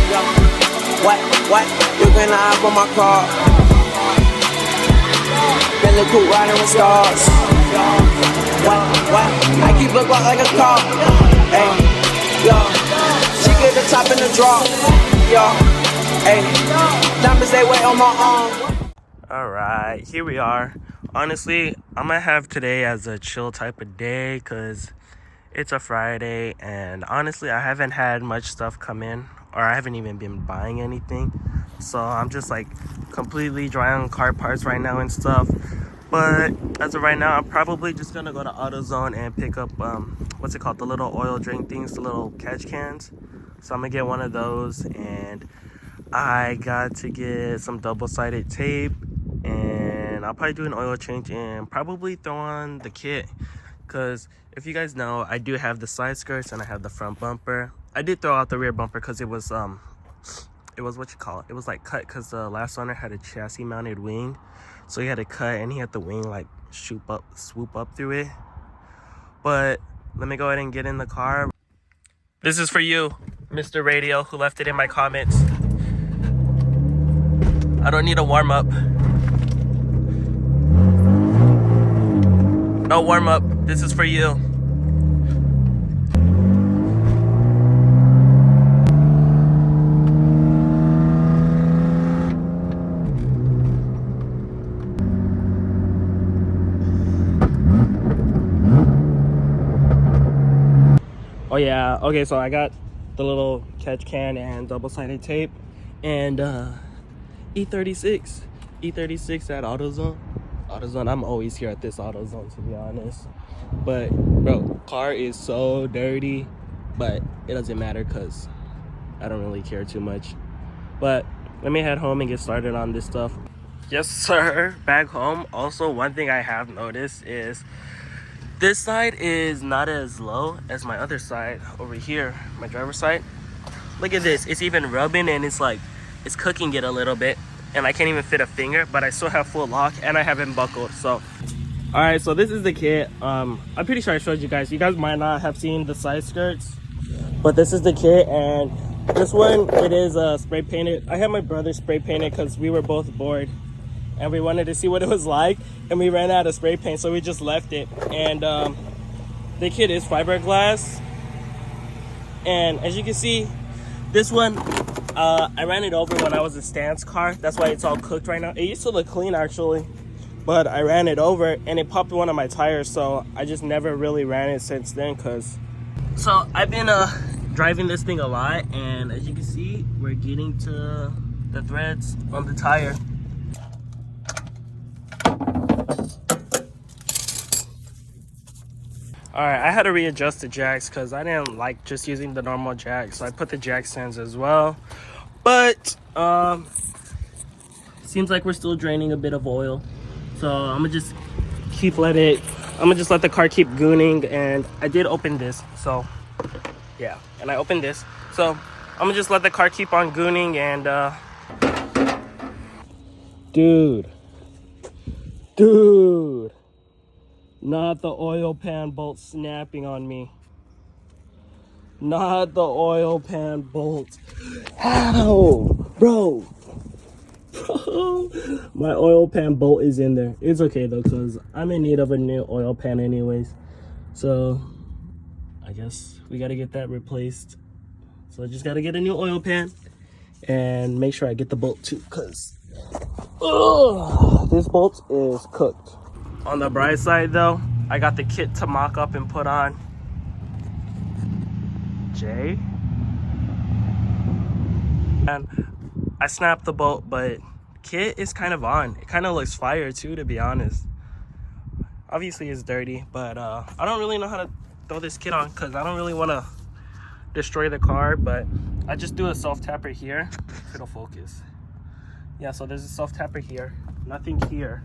Yo, what? You can hop on my car. Really cool riding with stars. What? I keep look like a car. Hey, yo, she get the top in the draw. Yo, hey, diamonds they wait on my arm. Alright, here we are. Honestly, I'm gonna have today as a chill type of day because it's a Friday, and honestly I haven't had much stuff come in, or I haven't even been buying anything, so I'm just like completely dry on car parts right now and stuff. But as of right now, I'm probably just gonna go to AutoZone and pick up what's it called, the little oil drink things, the little catch cans. So I'm gonna get one of those, and I got to get some double-sided tape, and I'll probably do an oil change and probably throw on the kit, because if you guys know, I do have the side skirts and I have the front bumper. I did throw out the rear bumper because it was what you call it, it was like cut because the last owner had a chassis mounted wing, so he had to cut and he had the wing like swoop up through it. But let me go ahead and get in the car. This is for you, Mr. Radio, who left it in my comments. I don't need a warm-up. No warm-up. This is for you. Oh yeah, okay, so I got the little catch can and double-sided tape, and E36 at AutoZone. I'm always here at this AutoZone, to be honest. But bro, car is so dirty, but it doesn't matter because I don't really care too much. But let me head home and get started on this stuff. Yes sir, back home. Also, one thing I have noticed is this side is not as low as my other side over here, my driver's side. Look at this, it's even rubbing, and it's like it's cooking it a little bit, and I can't even fit a finger, but I still have full lock and I haven't buckled. So all right, so this is the kit. I'm pretty sure I showed you guys. You guys might not have seen the side skirts, but this is the kit, and this one, it is spray painted. I had my brother spray paint it because we were both bored and we wanted to see what it was like, and we ran out of spray paint, so we just left it. And the kit is fiberglass, and as you can see, this one I ran it over when I was in Stan's car. That's why it's all cooked right now. It used to look clean actually, but I ran it over and it popped one of my tires, so I just never really ran it since then. So I've been driving this thing a lot, and as you can see, we're getting to the threads on the tire. Alright, I had to readjust the jacks because I didn't like just using the normal jacks, so I put the jack stands as well. But seems like we're still draining a bit of oil, so I'm gonna just let the car keep gooning. And I did open this, so yeah, and I opened this, so I'm gonna just let the car keep on gooning. And dude, not the oil pan bolt snapping on me. Not the oil pan bolt. How? Bro. My oil pan bolt is in there. It's okay though, because I'm in need of a new oil pan anyways. So I guess we got to get that replaced. So I just got to get a new oil pan and make sure I get the bolt too, because this bolt is cooked. On the bright side though, I got the kit to mock up and put on. Jay. And I snapped the bolt, but kit is kind of on. It kind of looks fire too, to be honest. Obviously it's dirty, but I don't really know how to throw this kit on because I don't really want to destroy the car. But I just do a self-tapper here. If it'll focus. Yeah, so there's a self-tapper here. Nothing here.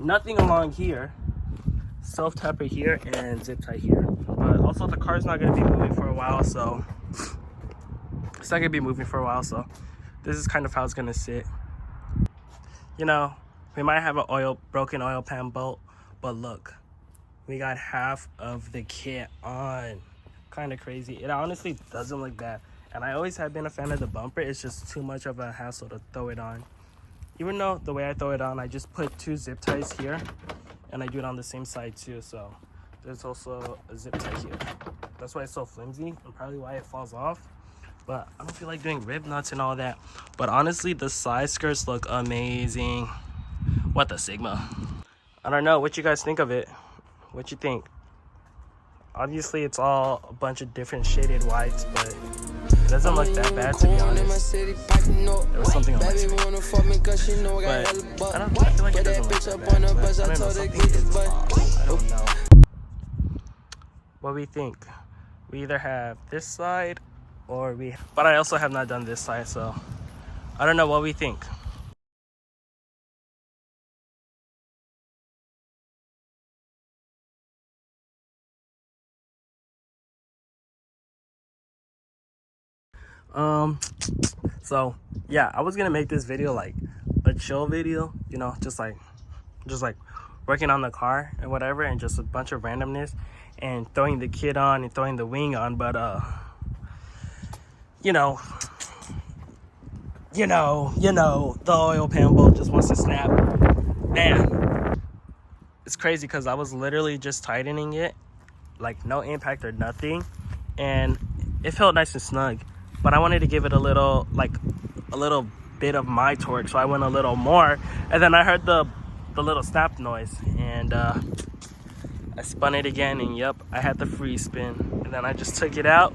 Nothing along here. Self-tapper here and zip tie here. But also the car's not going to be moving for a while, so it's not going to be moving for a while, so this is kind of how it's going to sit. You know, we might have a broken oil pan bolt, but look, we got half of the kit on. Kind of crazy. It honestly doesn't look bad. and I always have been a fan of the bumper. It's just too much of a hassle to throw it on. Even though the way I throw it on, I just put 2 zip ties here, and I do it on the same side too. So there's also a zip tie here. That's why it's so flimsy, and probably why it falls off. But I don't feel like doing rib nuts and all that. But honestly, the side skirts look amazing. What the Sigma? I don't know. What you guys think of it? What you think? Obviously, it's all a bunch of different shaded whites, but it doesn't look that bad, to be honest. There was something on my screen. But I feel like it doesn't look that bad. But I don't know, something is off. I don't know. What do we think? We either have this side or but I also have not done this side, so I don't know what we think. So yeah, I was gonna make this video like a chill video, you know, just like working on the car and whatever, and just a bunch of randomness and throwing the kit on and throwing the wing on, but you know, the oil pan bolt just wants to snap. Man, it's crazy because I was literally just tightening it, like no impact or nothing, and it felt nice and snug. But I wanted to give it a little bit of my torque, so I went a little more, and then I heard the little snap noise, and I spun it again, and yep, I had the free spin, and then I just took it out.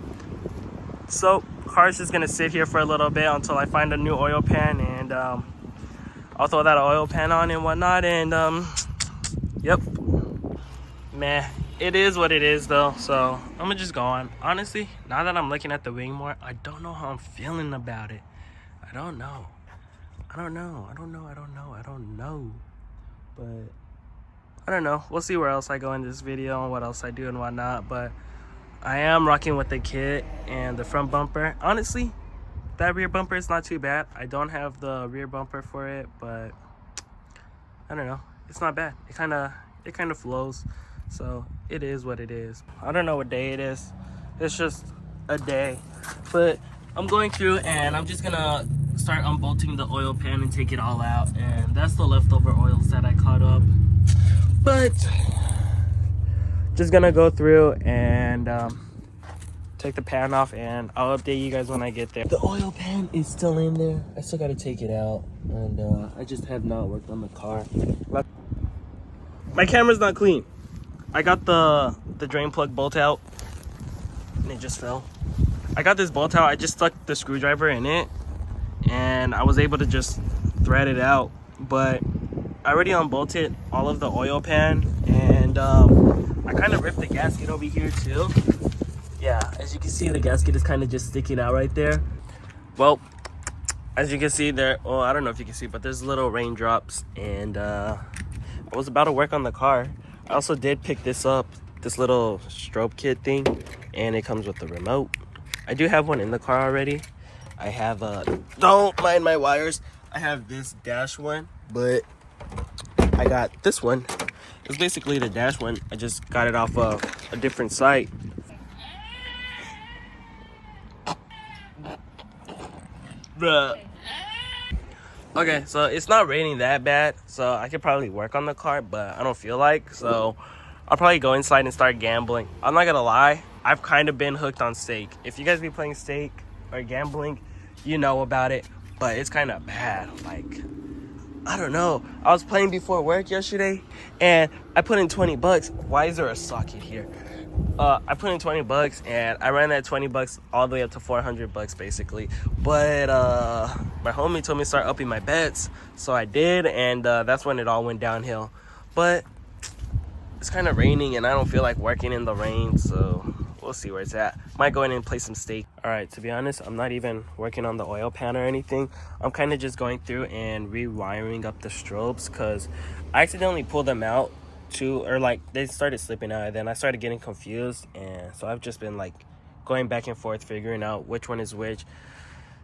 So car's just gonna sit here for a little bit until I find a new oil pan, and I'll throw that oil pan on and whatnot, and yep, meh. It is what it is though, so I'm gonna just go on. Honestly, now that I'm looking at the wing more, I don't know how I'm feeling about it. I don't know. But I don't know. We'll see where else I go in this video and what else I do and whatnot. But I am rocking with the kit and the front bumper. Honestly, that rear bumper is not too bad. I don't have the rear bumper for it, but I don't know. It's not bad. It kind of flows. So it is what it is. I don't know what day it is. It's just a day. But I'm going through and I'm just gonna start unbolting the oil pan and take it all out. And that's the leftover oils that I caught up. But just gonna go through and take the pan off, and I'll update you guys when I get there. The oil pan is still in there. I still gotta take it out, and I just have not worked on the car. My camera's not clean. I got the drain plug bolt out, and it just fell. I got this bolt out. I just stuck the screwdriver in it, and I was able to just thread it out. But I already unbolted all of the oil pan, and I kind of ripped the gasket over here too. Yeah, as you can see, the gasket is kind of just sticking out right there. Well, as you can see there, well, I don't know if you can see, but there's little raindrops, and I was about to work on the car. I also did pick this up, this little strobe kit thing, and it comes with the remote. I do have one in the car already. I have don't mind my wires. I have this dash one, but I got this one. It's basically the dash one. I just got it off of a different site. Bruh. Okay, so it's not raining that bad, so I could probably work on the car, but I don't feel like, so I'll probably go inside and start gambling. I'm not gonna lie, I've kind of been hooked on stake. If you guys be playing stake or gambling, you know about it, but it's kind of bad. Like, I don't know. I was playing before work yesterday, and I put in 20 bucks. Why is there a socket here? I put in 20 bucks, and I ran that 20 bucks all the way up to 400 bucks basically. But my homie told me to start upping my bets, so I did, and that's when it all went downhill. But it's kind of raining, and I don't feel like working in the rain, so we'll see where it's at. Might go in and play some stake. All right, to be honest, I'm not even working on the oil pan or anything. I'm kind of just going through and rewiring up the strobes, because I accidentally pulled them out too, or like they started slipping out, and then I started getting confused, and so I've just been like going back and forth figuring out which one is which.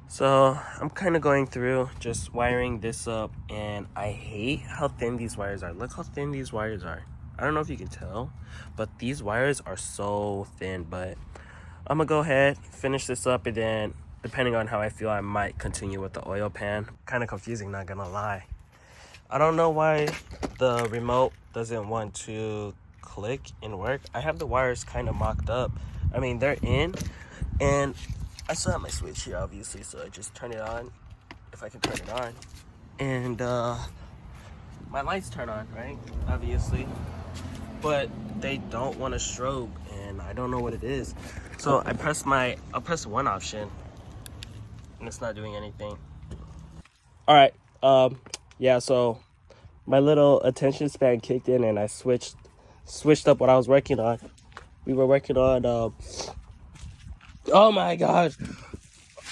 So I'm kind of going through just wiring this up, and I hate how thin these wires are. Look how thin these wires are. I don't know if you can tell, but these wires are so thin. But I'm gonna go ahead, finish this up, and then depending on how I feel, I might continue with the oil pan. Kind of confusing, not gonna lie. I don't know why the remote doesn't want to click and work. I have the wires kind of mocked up. I mean, they're in, and I still have my switch here, obviously, so I just turn it on, if I can turn it on. And my lights turn on, right? Obviously. But they don't want to strobe, and I don't know what it is. So I'll press one option, and it's not doing anything. All right, yeah, so my little attention span kicked in, and I switched up what I was working on. We were working on, oh my gosh.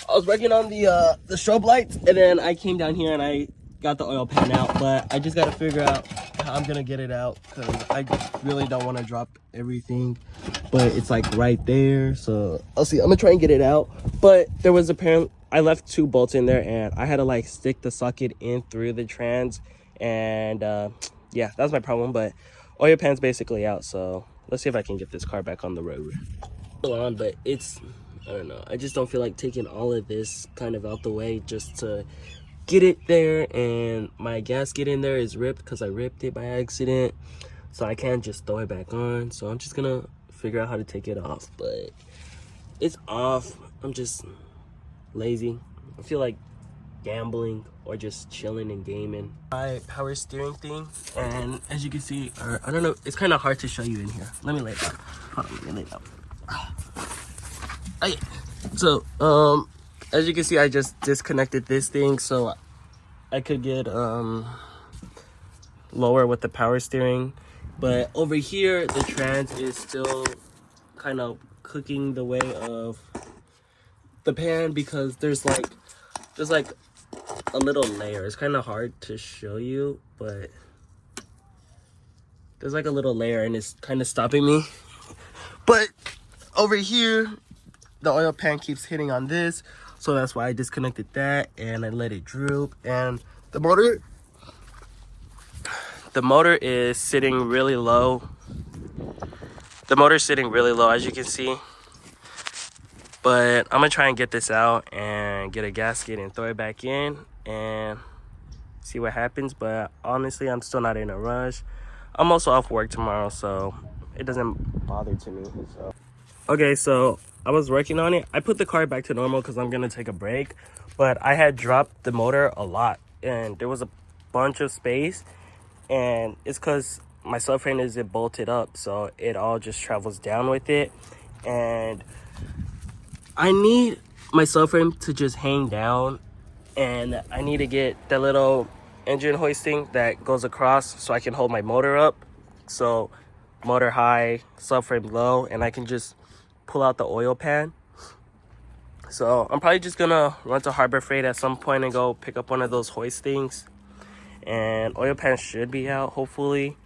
I was working on the strobe lights, and then I came down here and I got the oil pan out, but I just got to figure out how I'm gonna get it out, because I really don't want to drop everything, but it's like right there, so I'll see. I'm gonna try and get it out. But there was I left 2 bolts in there, and I had to like stick the socket in through the trans, and yeah, that was my problem. But oil pan's basically out, so let's see if I can get this car back on the road. On, but it's, I don't know, I just don't feel like taking all of this kind of out the way just to get it there. And my gasket in there is ripped because I ripped it by accident, so I can't just throw it back on. So I'm just gonna figure out how to take it off, but it's off. I'm just lazy. I feel like gambling or just chilling and gaming. My power steering thing, and as you can see, or I don't know, it's kind of hard to show you in here. Let me lay it out. Hold on, let me lay it out. Okay, so as you can see, I just disconnected this thing so I could get lower with the power steering. But over here, the trans is still kind of cooking the way of the pan, because there's like a little layer. It's kind of hard to show you, but there's like a little layer, and it's kind of stopping me. But over here, the oil pan keeps hitting on this, so that's why I disconnected that and I let it droop. And the motor is sitting really low. The motor's sitting really low, as you can see. But I'm gonna try and get this out and get a gasket and throw it back in and see what happens. But honestly, I'm still not in a rush. I'm also off work tomorrow, so it doesn't bother to me. So okay, so I was working on it. I put the car back to normal because I'm gonna take a break, but I had dropped the motor a lot, and there was a bunch of space, and it's because my subframe isn't bolted up, so it all just travels down with it. And I need my subframe to just hang down, and I need to get that little engine hoisting that goes across so I can hold my motor up. So motor high, subframe low, and I can just pull out the oil pan. So I'm probably just gonna run to Harbor Freight at some point and go pick up one of those hoistings, and oil pan should be out hopefully.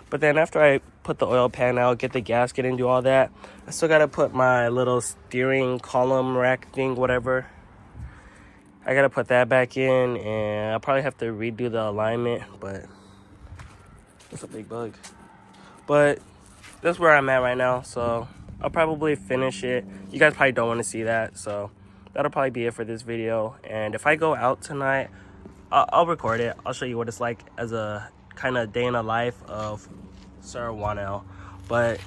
But then after I put the oil pan out, get the gasket and do all that, I still gotta put my little steering column rack thing, whatever. I gotta put that back in, and I'll probably have to redo the alignment, but that's a big bug. But that's where I'm at right now, so I'll probably finish it. You guys probably don't want to see that, so that'll probably be it for this video. And if I go out tonight, I'll record it. I'll show you what it's like as a kind of day in the life of Sir 1L. But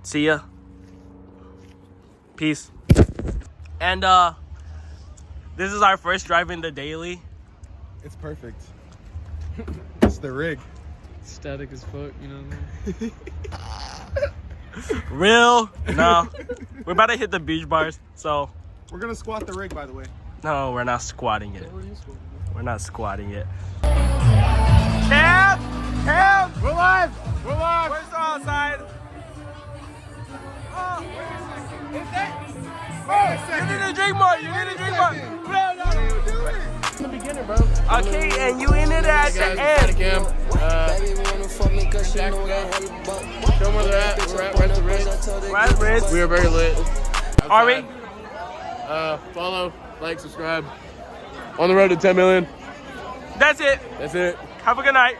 see ya. Peace. And this is our first drive in the daily. It's perfect. It's the rig. Static as fuck, you know what I mean? Real? No. We're about to hit the beach bars, so. We're gonna squat the rig, by the way. No, we're not squatting it. We're not squatting it. Cam! Cam! We're live! We're live! Where's the outside? Oh, is that? You need to drink more. You need to drink more. What are you doing? In the beginning, bro. Okay, and you in it at the end. Cam. Show them where they're at. We're at Red Ridge. Right, Ridge. We are very lit. Are we? Follow, like, subscribe. On the road to 10 million. That's it. That's it. Have a good night.